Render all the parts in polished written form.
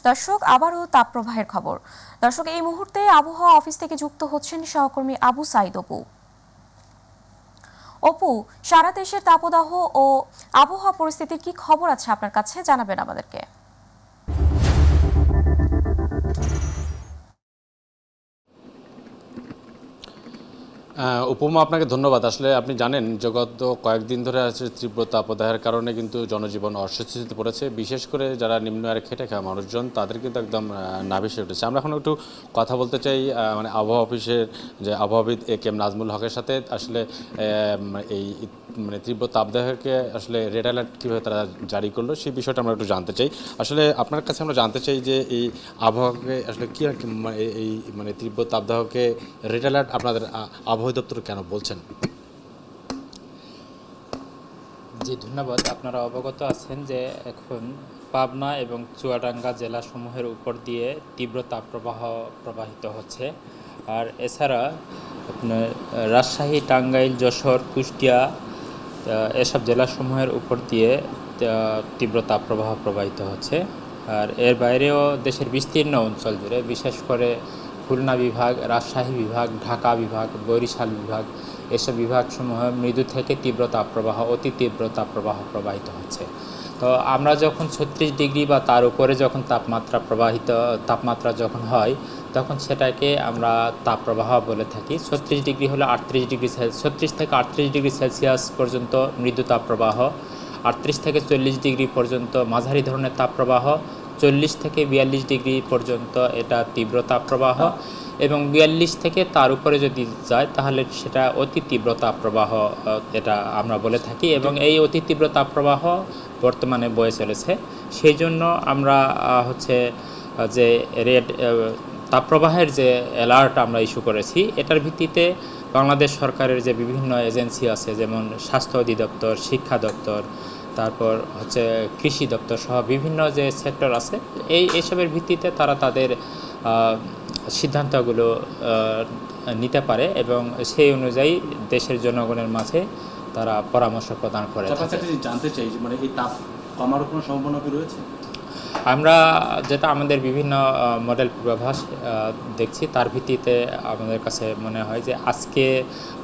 দর্শক আবারও তাপপ্রবাহের খবর। দর্শক এই মুহূর্তে আবহাওয়া অফিস থেকে যুক্ত হচ্ছেন সহকর্মী আবু সাইদ অপু। অপু, সারা দেশের তাপদাহ ও আবহাওয়া পরিস্থিতির কি খবর আছে আপনার কাছে, জানাবেন আমাদেরকে। উপমা, আপনাকে ধন্যবাদ। আসলে আপনি জানেন যে গত কয়েকদিন ধরে আছে তীব্র তাপদাহের কারণে কিন্তু জনজীবন অস্বস্তিতে পড়েছে। বিশেষ করে যারা নিম্ন আয়ে খেটে খাওয়া মানুষজন, তাদের কিন্তু একদম নাভিসে উঠেছে। আমরা এখন একটু কথা বলতে চাই মানে আবহাওয়া অফিসের যে আবহাওয়াবিদ এ.কে.এম. নাজমুল হকের সাথে। আসলে এই মানে তীব্র তাপদাহকে আসলে রেড অ্যালার্ট কীভাবে তারা জারি করলো সেই বিষয়টা আমরা একটু জানতে চাই। আসলে আপনার কাছে আমরা জানতে চাই যে এই আবহাওয়াকে আসলে কী এই মানে তীব্র তাপদাহকে রেড অ্যালার্ট আপনাদের আবহাওয়া দপ্তর কেন বলছেন? জি, ধন্যবাদ। আপনারা অবগত আছেন যে এখন পাবনা এবং চুয়াডাঙ্গা জেলাসমূহের উপর দিয়ে তীব্র তাপপ্রবাহ প্রবাহিত হচ্ছে। আর এছাড়া আপনার রাজশাহী, টাঙ্গাইল, যশোর, কুষ্টিয়া এসব জেলাসমূহের উপর দিয়ে তীব্র তাপপ্রবাহ প্রবাহিত হচ্ছে। আর এর বাইরেও দেশের বিস্তীর্ণ অঞ্চল জুড়ে, বিশেষ করে খুলনা বিভাগ, রাজশাহী বিভাগ, ঢাকা বিভাগ, বরিশাল বিভাগ, এসব বিভাগসমূহ মৃদু থেকে তীব্র তাপপ্রবাহ, অতি তীব্র তাপপ্রবাহ প্রবাহিত হচ্ছে। তো আমরা যখন 36 ডিগ্রি বা তার উপরে যখন তাপমাত্রা যখন হয়, তখন সেটাকে আমরা তাপপ্রবাহ বলে থাকি। 36 ডিগ্রি হলো 36 থেকে 38 ডিগ্রি সেলসিয়াস পর্যন্ত মৃদু তাপপ্রবাহ, 38 থেকে 40 ডিগ্রি পর্যন্ত মাঝারি ধরনের তাপপ্রবাহ, 40 থেকে 42 ডিগ্রি পর্যন্ত এটা তীব্র তাপপ্রবাহ, এবং 42 থেকে তার উপরে যদি যায় তাহলে সেটা অতি তীব্র তাপপ্রবাহ এটা আমরা বলে থাকি। এবং এই অতি তীব্র তাপপ্রবাহ বর্তমানে বয়ে চলেছে। সেই জন্য আমরা যে রেড তাপপ্রবাহের যে অ্যালার্ট আমরা ইস্যু করেছি, এটার ভিত্তিতে বাংলাদেশ সরকারের যে বিভিন্ন এজেন্সি আছে, যেমন স্বাস্থ্য অধিদপ্তর, শিক্ষা দপ্তর, তারপর কৃষি দপ্তর সহ বিভিন্ন যে সেক্টর আছে, এইসবের ভিত্তিতে তারা তাদের সিদ্ধান্তগুলো নিতে পারে এবং সেই অনুযায়ী দেশের জনগণের মাঝে তারা পরামর্শ প্রদান করে। জানতে চাই মানে এই তাপ কমার কোনো সম্ভাবনা কি রয়েছে? আমরা যেটা আমাদের বিভিন্ন মডেল পূর্বাভাস দেখছি, তার ভিত্তিতে আমাদের কাছে মনে হয় যে আজকে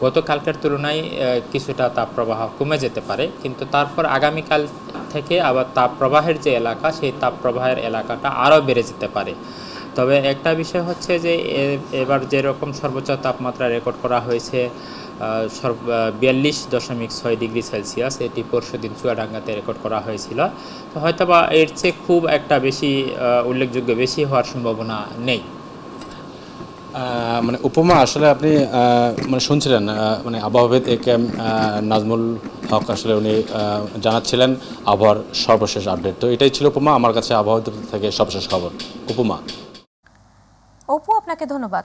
গতকালকের তুলনায় কিছুটা তাপপ্রবাহ কমে যেতে পারে, কিন্তু তারপর আগামীকাল থেকে আবার তাপপ্রবাহের যে এলাকা, সেই তাপপ্রবাহের এলাকাটা আরও বেড়ে যেতে পারে। তবে একটা বিষয় হচ্ছে যে এবার যেরকম সর্বোচ্চ তাপমাত্রা রেকর্ড করা হয়েছে 42.6 ডিগ্রি সেলসিয়াস, এটি পরশুদিন চুয়াডাঙ্গাতে রেকর্ড করা হয়েছিল। তো হয়তোবা এর চেয়ে খুব একটা বেশি উল্লেখযোগ্য বেশি হওয়ার সম্ভাবনা নেই। মানে উপমা, আসলে আপনি মানে শুনছিলেন মানে আবহাওয়াবিদ এ.কে.এম. নাজমুল হক, আসলে উনি জানাচ্ছিলেন আবহাওয়ার সর্বশেষ আপডেট। তো এটাই ছিল উপমা, আমার কাছে আবহাওয়া থেকে সর্বশেষ খবর। উপমা। অপু, আপনাকে ধন্যবাদ।